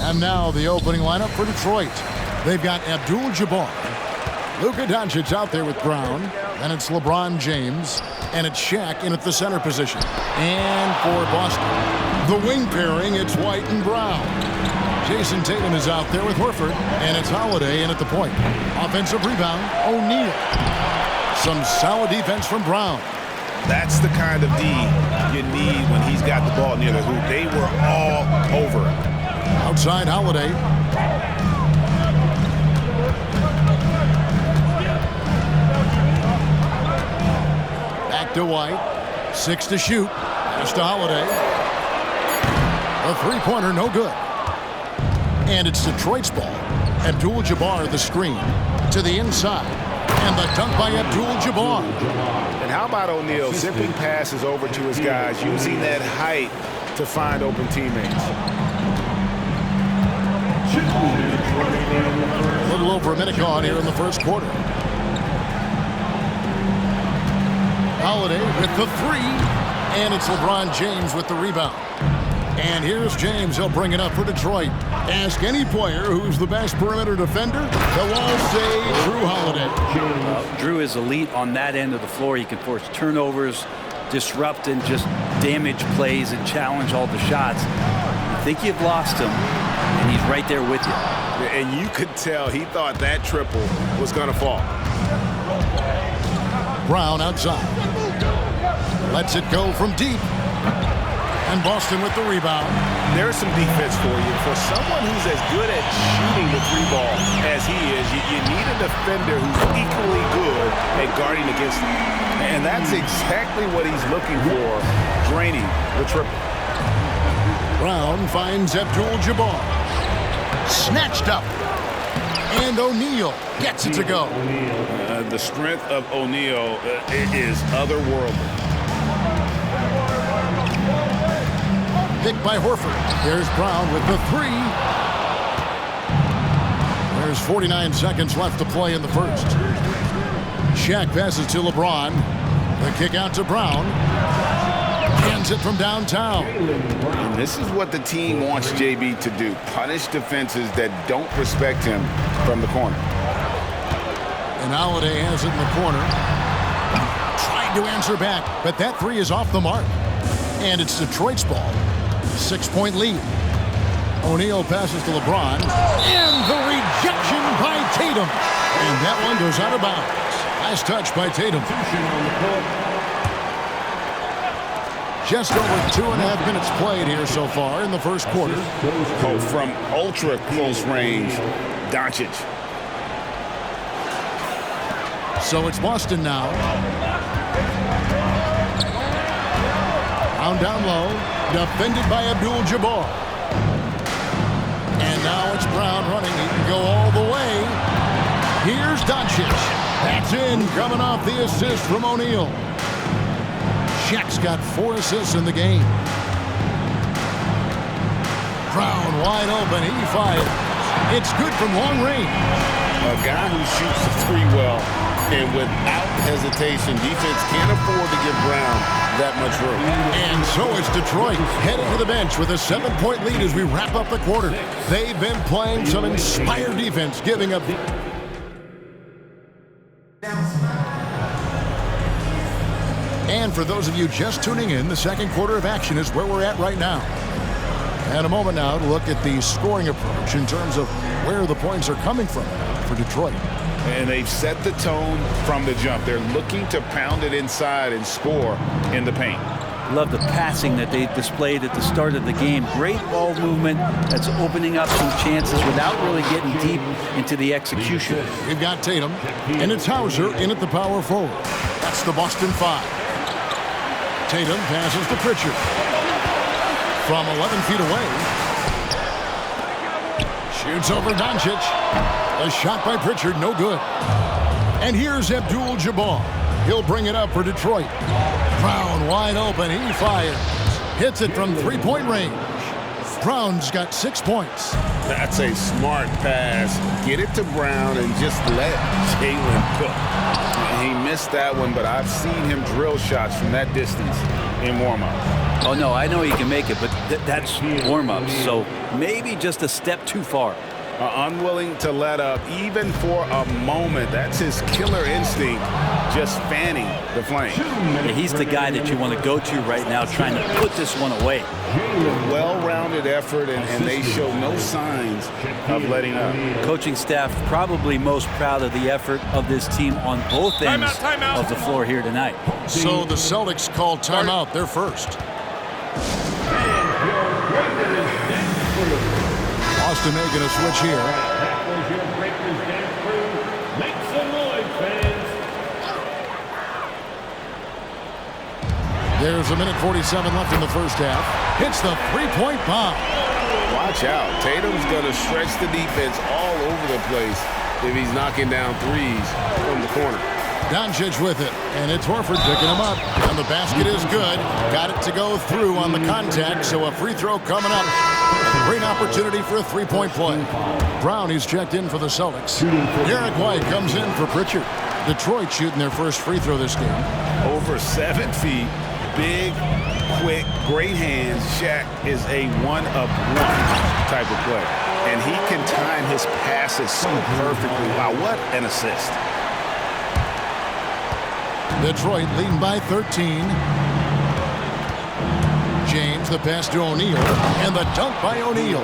And now the opening lineup for Detroit. They've got Abdul-Jabbar. Luka Doncic out there with Brown. And it's LeBron James. And it's Shaq in at the center position. And for Boston, the wing pairing, it's White and Brown. Jason Tatum is out there with Horford. And it's Holiday in at the point. Offensive rebound, O'Neal. Some solid defense from Brown. That's the kind of D you need when he's got the ball near the hoop. They were all over it. Outside Holiday. Back to White. 6 to shoot. Pass to Holiday. A three-pointer, no good. And it's Detroit's ball. Abdul-Jabbar the screen. To the inside. And the dunk by Abdul-Jabbar. And how about O'Neal zipping passes over to his guys, using that height to find open teammates. A little over a minute gone here in the first quarter. Holiday with the three. And it's LeBron James with the rebound. And here's James. He'll bring it up for Detroit. Ask any player who's the best perimeter defender. They'll all say Drew Holiday. Drew is elite on that end of the floor. He can force turnovers, disrupt and just damage plays and challenge all the shots. You think you've lost him, and he's right there with you. And you could tell he thought that triple was going to fall. Brown outside. Lets it go from deep. And Boston with the rebound. There's some defense for you. For someone who's as good at shooting the three ball as he is, you need a defender who's equally good at guarding against him. And that's exactly what he's looking for, draining the triple. Brown finds Abdul-Jabbar. Snatched up. And O'Neal gets it to go. The strength of O'Neal is otherworldly. Picked by Horford. There's Brown with the three. There's 49 seconds left to play in the first. Shaq passes to LeBron. The kick out to Brown. Hands it from downtown. And this is what the team wants JB to do. Punish defenses that don't respect him from the corner. And Holiday has it in the corner. Tried to answer back, but that three is off the mark. And it's Detroit's ball. 6-point lead. O'Neal passes to LeBron. And the rejection by Tatum. And that one goes out of bounds. Last touch by Tatum. Just over 2.5 minutes played here so far in the first quarter. Oh, from ultra close range, Doncic. So it's Boston now. Down low, defended by Abdul-Jabbar. And now it's Brown running. He can go all the way. Here's Doncic. That's in, coming off the assist from O'Neal. Shaq's got 4 assists in the game. Brown wide open. He fires. It's good from long range. A guy who shoots the three well, and without hesitation, defense can't afford to give Brown that much room. And so it's Detroit heading to the bench with a 7-point lead as we wrap up the quarter. They've been playing some inspired defense, giving up. And for those of you just tuning in, the second quarter of action is where we're at right now. And a moment now to look at the scoring approach in terms of where the points are coming from for Detroit. And they've set the tone from the jump. They're looking to pound it inside and score in the paint. Love the passing that they displayed at the start of the game. Great ball movement that's opening up some chances without really getting deep into the execution. We've got Tatum, and it's Hauser in at the power forward. That's the Boston 5. Tatum passes to Pritchard. From 11 feet away. Shoots over Doncic. A shot by Pritchard, no good. And here's Abdul-Jabbar. He'll bring it up for Detroit. Brown wide open, he fires. Hits it from 3-point range. Brown's got 6 points. That's a smart pass. Get it to Brown and just let Jayden cook. He missed that one, but I've seen him drill shots from that distance in warm-up. Oh, no, I know he can make it, but that's warm-ups, so maybe just a step too far. Unwilling to let up even for a moment. That's his killer instinct, just fanning the flame. Yeah, he's the guy that you want to go to right now, trying to put this one away. Well-rounded effort, and they show no signs of letting up. Coaching staff probably most proud of the effort of this team on both ends of the floor here tonight. So the Celtics call timeout. They're first. Boston making a switch here. Make some noise, fans. There's a minute 47 left in the first half. Hits the three-point bomb. Watch out. Tatum's going to stretch the defense all over the place if he's knocking down threes from the corner. Doncic with it, and it's Horford picking him up. And the basket is good. Got it to go through on the contact, so a free throw coming up. Great opportunity for a three-point play. Brown, he's checked in for the Celtics. Derek White comes in for Pritchard. Detroit shooting their first free throw this game. Over 7 feet, big, quick, great hands. Shaq is a one-of-one type of player, and he can time his passes so perfectly. Wow, what an assist. Detroit leading by 13. James, the pass to O'Neal, and the dunk by O'Neal.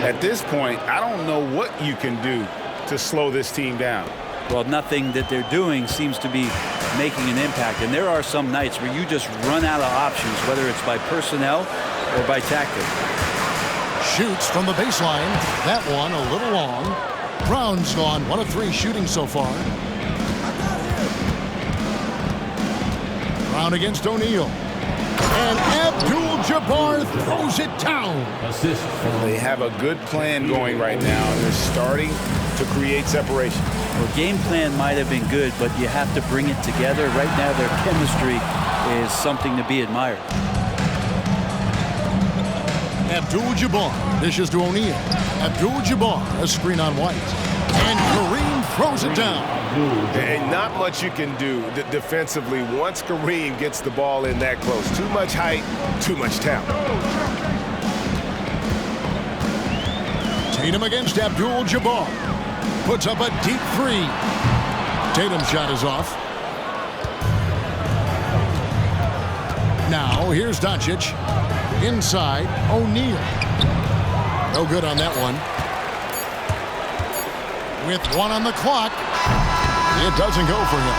At this point, I don't know what you can do to slow this team down. Well, nothing that they're doing seems to be making an impact. And there are some nights where you just run out of options, whether it's by personnel or by tactic. Shoots from the baseline. That one a little long. Brown's gone 1 of 3 shooting so far. Brown against O'Neal. And Abdul-Jabbar throws it down. Assist. They have a good plan going right now, and they're starting to create separation. Well, game plan might have been good, but you have to bring it together. Right now, their chemistry is something to be admired. Abdul-Jabbar dishes to O'Neal. Abdul-Jabbar, a screen on White. And Kareem throws it down. And not much you can do defensively once Kareem gets the ball in that close. Too much height, too much talent. Tatum against Abdul-Jabbar. Puts up a deep three. Tatum's shot is off. Now here's Doncic. Inside, O'Neal. No good on that one. With 1 on the clock, it doesn't go for him.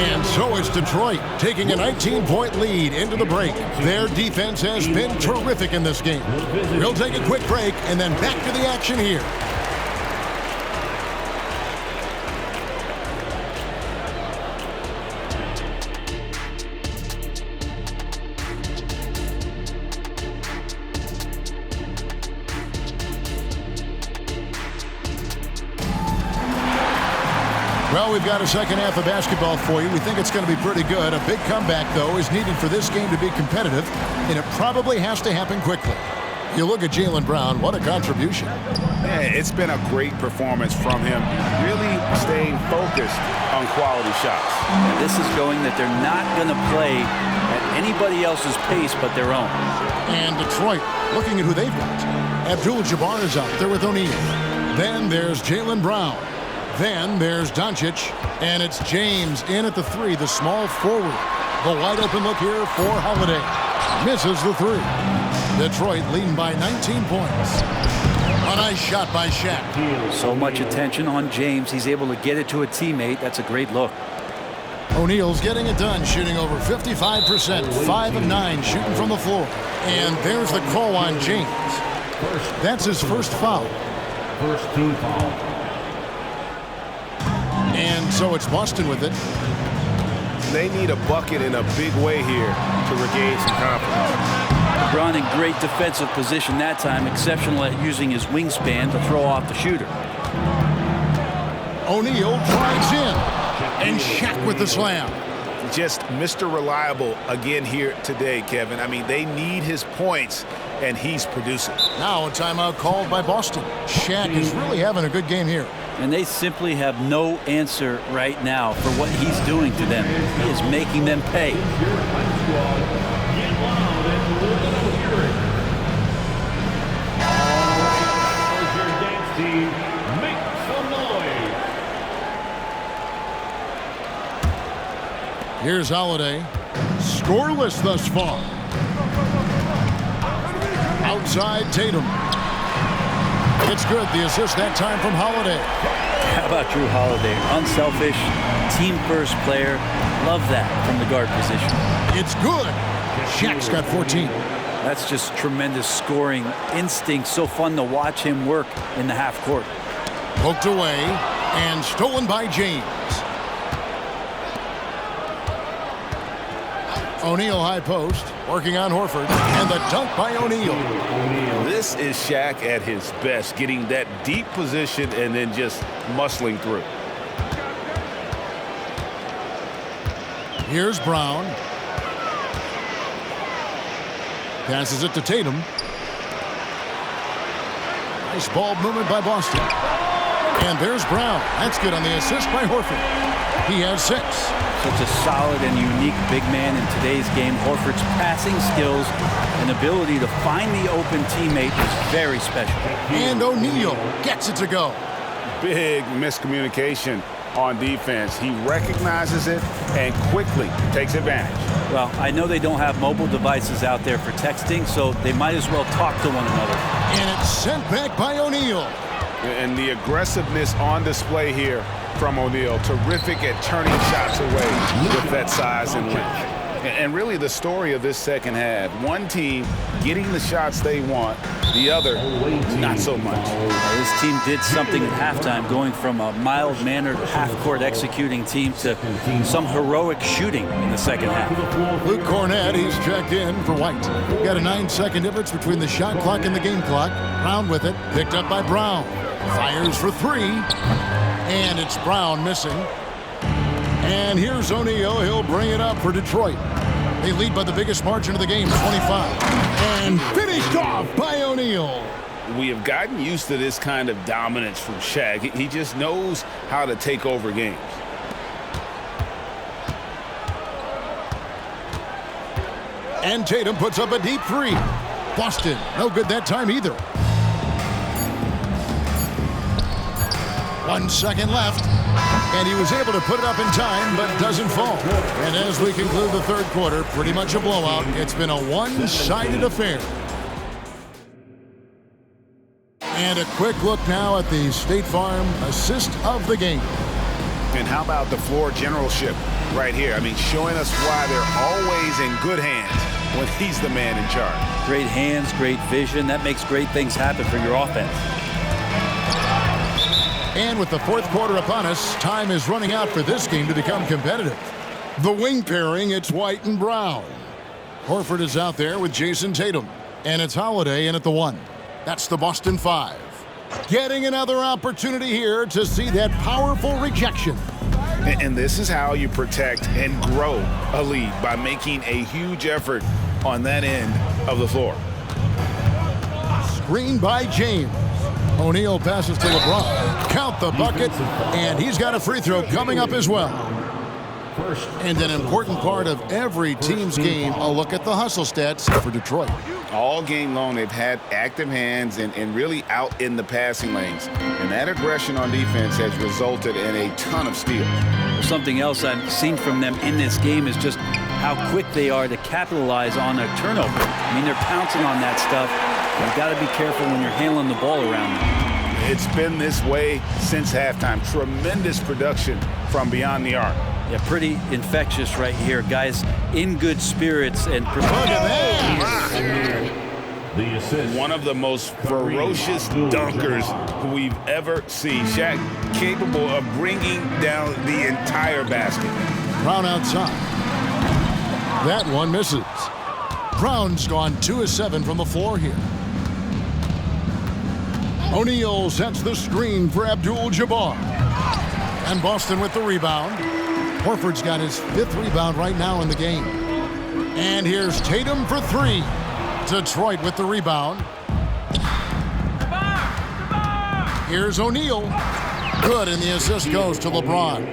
And so is Detroit, taking a 19-point lead into the break. Their defense has been terrific in this game. We'll take a quick break and then back to the action here. Well, we've got a second half of basketball for you. We think it's going to be pretty good. A big comeback, though, is needed for this game to be competitive, and it probably has to happen quickly. You look at Jaylen Brown, what a contribution. Yeah, it's been a great performance from him, really staying focused on quality shots. And this is showing that they're not going to play at anybody else's pace but their own. And Detroit, looking at who they've got. Abdul-Jabbar is out there with O'Neal. Then there's Jaylen Brown. Then there's Doncic, and it's James in at the 3, the small forward. The wide open look here for Holiday. Misses the 3. Detroit leading by 19 points. A nice shot by Shaq. So much attention on James. He's able to get it to a teammate. That's a great look. O'Neal's getting it done, shooting over 55%, 5 of 9 shooting from the floor. And there's the call on James. That's his first foul. First team foul. And so it's Boston with it. They need a bucket in a big way here to regain some confidence. LeBron in great defensive position that time, exceptional at using his wingspan to throw off the shooter. O'Neal drives in, and Shaq with the slam. Just Mr. Reliable again here today, Kevin. I mean, they need his points, and he's producing. Now a timeout called by Boston. Shaq is really having a good game here. And they simply have no answer right now for what he's doing to them. He is making them pay. Here's Holiday. Scoreless thus far. Outside Tatum. It's good. The assist that time from Holiday. How about Drew Holiday? Unselfish, team-first player. Love that from the guard position. It's good. Shaq's got 14. That's just tremendous scoring instinct. So fun to watch him work in the half court. Poked away and stolen by James. O'Neal high post, working on Horford, and the dunk by O'Neal. This is Shaq at his best, getting that deep position and then just muscling through. Here's Brown. Passes it to Tatum. Nice ball movement by Boston. And there's Brown. That's good on the assist by Horford. He has 6. Such a solid and unique big man in today's game. Horford's passing skills and ability to find the open teammate is very special. And O'Neal gets it to go. Big miscommunication on defense. He recognizes it and quickly takes advantage. Well, I know they don't have mobile devices out there for texting, so they might as well talk to one another. And it's sent back by O'Neal. And the aggressiveness on display here from O'Neal. Terrific at turning shots away with that size and length. And really the story of this second half. One team getting the shots they want, the other not so much. This team did something at halftime, going from a mild-mannered half-court executing team to some heroic shooting in the second half. Luke Cornett, he's checked in for White. Got a 9-second difference between the shot clock and the game clock. Brown with it, picked up by Brown. Fires for 3, and it's Brown missing. And here's O'Neal. He'll bring it up for Detroit. They lead by the biggest margin of the game, 25. And finished off by O'Neal. We have gotten used to this kind of dominance from Shaq. He just knows how to take over games. And Tatum puts up a deep 3. Boston, no good that time either. 1 second left, and he was able to put it up in time, but doesn't fall. And as we conclude the third quarter, pretty much a blowout. It's been a one-sided affair. And a quick look now at the State Farm assist of the game. And how about the floor generalship right here? I mean, showing us why they're always in good hands when he's the man in charge. Great hands, great vision. That makes great things happen for your offense. And with the fourth quarter upon us, time is running out for this game to become competitive. The wing pairing, it's White and Brown. Horford is out there with Jason Tatum. And it's Holiday in at the 1. That's the Boston 5. Getting another opportunity here to see that powerful rejection. And this is how you protect and grow a lead, by making a huge effort on that end of the floor. Screen by James. O'Neal passes to LeBron. Count the bucket, and he's got a free throw coming up as well. And an important part of every team's game, a look at the hustle stats for Detroit. All game long, they've had active hands and really out in the passing lanes. And that aggression on defense has resulted in a ton of steals. Something else I've seen from them in this game is just how quick they are to capitalize on a turnover. I mean, they're pouncing on that stuff. You've got to be careful when you're handling the ball around them. It's been this way since halftime. Tremendous production from beyond the arc. Yeah, pretty infectious right here. Guys in good spirits and Look at that. The assist. One of the most ferocious dunkers we've ever seen. Shaq capable of bringing down the entire basket. Brown outside. That one misses. Brown's gone 2 of 7 from the floor here. O'Neal sets the screen for Abdul-Jabbar. And Boston with the rebound. Horford's got his 5th rebound right now in the game. And here's Tatum for 3. Detroit with the rebound. Here's O'Neal. Good, and the assist goes to LeBron.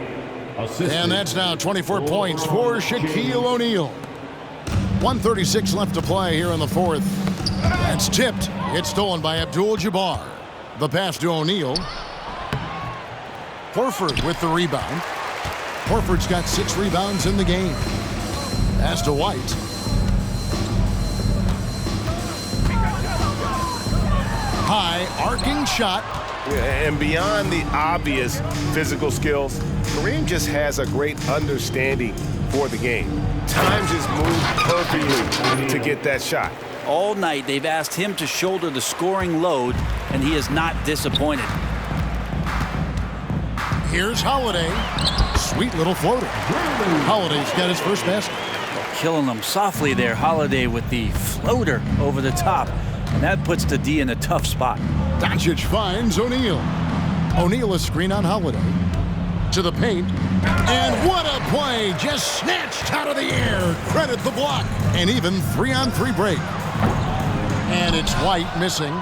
And that's now 24 points for Shaquille O'Neal. 1:36 left to play here in the fourth. That's tipped. It's stolen by Abdul-Jabbar. The pass to O'Neal. Horford with the rebound. Horford's got 6 rebounds in the game. Pass to White. High arcing shot. And beyond the obvious physical skills, Kareem just has a great understanding for the game. Time just moved perfectly to get that shot. All night they've asked him to shoulder the scoring load, and he is not disappointed. Here's Holiday. Sweet little floater. Holiday's got his first basket. Killing them softly there, Holiday with the floater over the top. And that puts the D in a tough spot. Doncic finds O'Neal. O'Neal a screen on Holiday. To the paint. And what a play! Just snatched out of the air. Credit the block. And even 3-on-3 break. And it's White missing.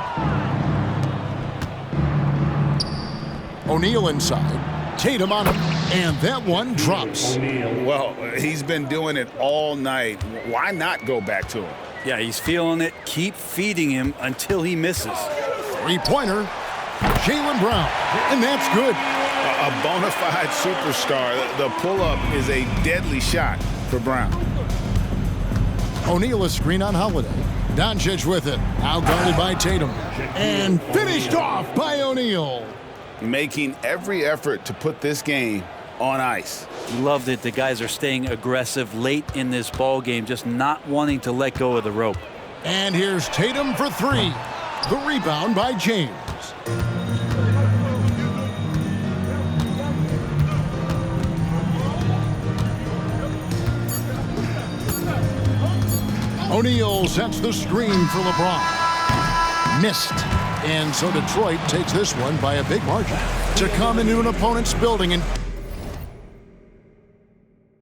O'Neal inside. Tatum on him. And that one drops. Well, he's been doing it all night. Why not go back to him? Yeah, he's feeling it. Keep feeding him until he misses. Three-pointer. Jaylen Brown. And that's good. A bona fide superstar. The pull-up is a deadly shot for Brown. O'Neal a screen on Holiday. Doncic with it. Now guarded by Tatum. And finished off by O'Neal. Making every effort to put this game on ice. Loved it. The guys are staying aggressive late in this ball game, just not wanting to let go of the rope. And here's Tatum for 3. The rebound by James. O'Neal sets the screen for LeBron. Missed. And so Detroit takes this one by a big margin. To come into an opponent's building and